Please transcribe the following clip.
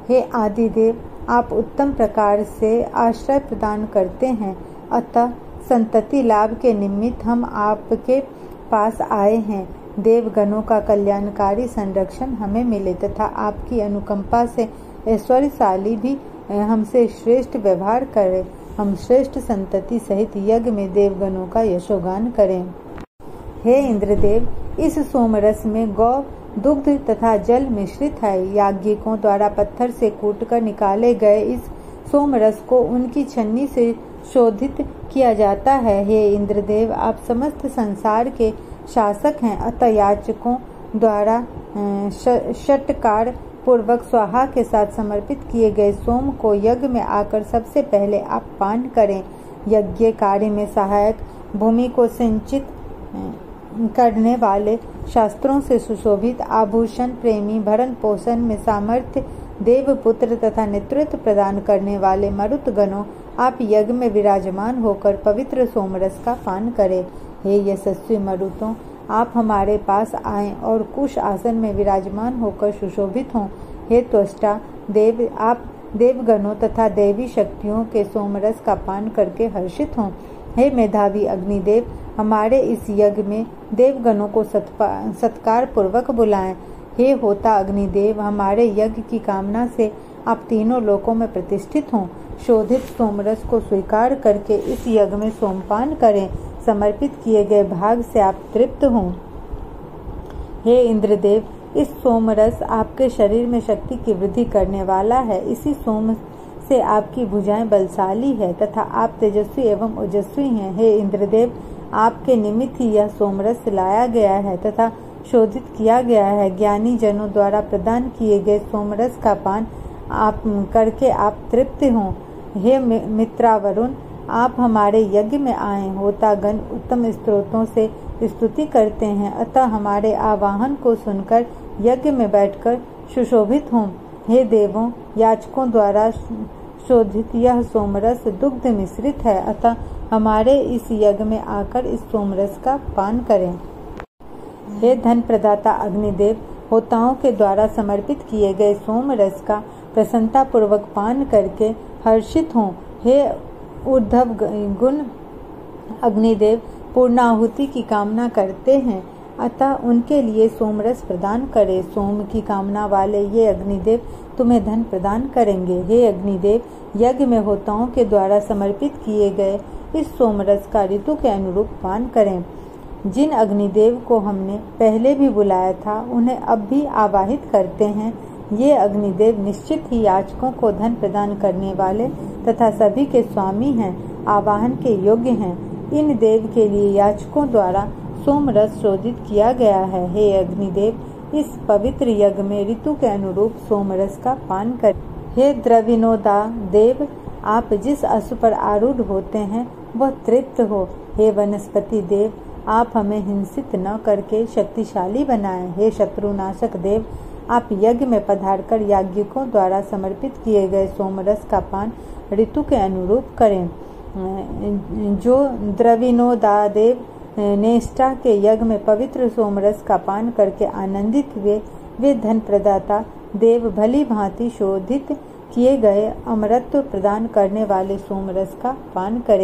हे आदिदेव, आप उत्तम प्रकार से आश्रय प्रदान करते हैं, अतः संतति लाभ के निमित्त हम आपके पास आए हैं। देवगणों का कल्याणकारी संरक्षण हमें मिले तथा आपकी अनुकंपा से ऐश्वर्यशाली भी हमसे श्रेष्ठ व्यवहार करे। हम श्रेष्ठ संतति सहित यज्ञ में देवगणों का यशोगान करें। हे इंद्रदेव, इस सोमरस में गौ दुग्ध तथा जल मिश्रित है। याज्ञिकों द्वारा पत्थर से कूटकर निकाले गए इस सोमरस को उनकी छन्नी से शोधित किया जाता है। हे इंद्रदेव, आप समस्त संसार के शासक हैं, अतः याचकों द्वारा षटकार पूर्वक स्वाहा के साथ समर्पित किए गए सोम को यज्ञ में आकर सबसे पहले आप पान करें। यज्ञ कार्य में सहायक भूमि को सिंचित करने वाले, शास्त्रों से सुशोभित, आभूषण प्रेमी, भरण पोषण में सामर्थ्य, देवपुत्र तथा नेतृत्व प्रदान करने वाले मरुतगणों, आप यज्ञ में विराजमान होकर पवित्र सोमरस का पान करें। हे यशस्वी मरुतों, आप हमारे पास आएं और कुश आसन में विराजमान होकर सुशोभित हों। हे त्वष्टा देव, आप देवगणों तथा देवी शक्तियों के सोमरस का पान करके हर्षित हों। हे मेधावी अग्निदेव, हमारे इस यज्ञ में देवगणों को सत्कार पूर्वक बुलाएं। हे होता अग्निदेव, हमारे यज्ञ की कामना से आप तीनों लोकों में प्रतिष्ठित हों। शोधित सोमरस को स्वीकार करके इस यज्ञ में सोमपान करें। समर्पित किए गए भाग से आप तृप्त हों। हे इंद्रदेव, इस सोमरस आपके शरीर में शक्ति की वृद्धि करने वाला है। इसी सोम से आपकी भुजाएं बलशाली है तथा आप तेजस्वी एवं ओजस्वी हैं। हे इंद्रदेव, आपके निमित्त ही यह सोमरस लाया गया है तथा शोधित किया गया है। ज्ञानी जनों द्वारा प्रदान किए गए सोमरस का पान आप करके आप तृप्त हों। हे मित्रावरुण, आप हमारे यज्ञ में आए। होतागण उत्तम स्तोत्रों से स्तुति करते हैं, अतः हमारे आवाहन को सुनकर यज्ञ में बैठकर सुशोभित हों। हे देवों, याचकों द्वारा शोधित यह सोमरस दुग्ध मिश्रित है, अतः हमारे इस यज्ञ में आकर इस सोमरस का पान करें। हे धन प्रदाता अग्निदेव, होताओं के द्वारा समर्पित किए गए सोमरस का प्रसन्नता पूर्वक पान करके हर्षित हों। हे ऊर्ध्व गुण अग्निदेव, पूर्णाहुति की कामना करते हैं, अतः उनके लिए सोमरस प्रदान करें। सोम की कामना वाले ये अग्निदेव तुम्हें धन प्रदान करेंगे। हे अग्निदेव, यज्ञ में होताओं के द्वारा समर्पित किए गए इस सोमरस का ऋतु के अनुरूप पान करें। जिन अग्निदेव को हमने पहले भी बुलाया था, उन्हें अब भी आवाहित करते हैं। ये अग्निदेव निश्चित ही याचकों को धन प्रदान करने वाले तथा सभी के स्वामी हैं, आवाहन के योग्य हैं। इन देव के लिए याचकों द्वारा सोमरस शोधित किया गया है। हे अग्निदेव, इस पवित्र यज्ञ में ऋतु के अनुरूप सोमरस का पान करें। हे द्रविनोदा देव, आप जिस अश्व पर आरूढ़ होते हैं वह तृप्त हो। हे वनस्पति देव, आप हमें हिंसित न करके शक्तिशाली बनाएं। हे शत्रुनाशक देव, आप यज्ञ में पधारकर याज्ञिकों द्वारा समर्पित किए गए सोमरस का पान ऋतु के अनुरूप करें। जो द्रविनोदादेव नेष्टा के यज्ञ में पवित्र सोमरस का पान करके आनंदित हुए, वे धन प्रदाता देव भली भांति शोधित किए गए अमरत्व प्रदान करने वाले सोमरस का पान करें।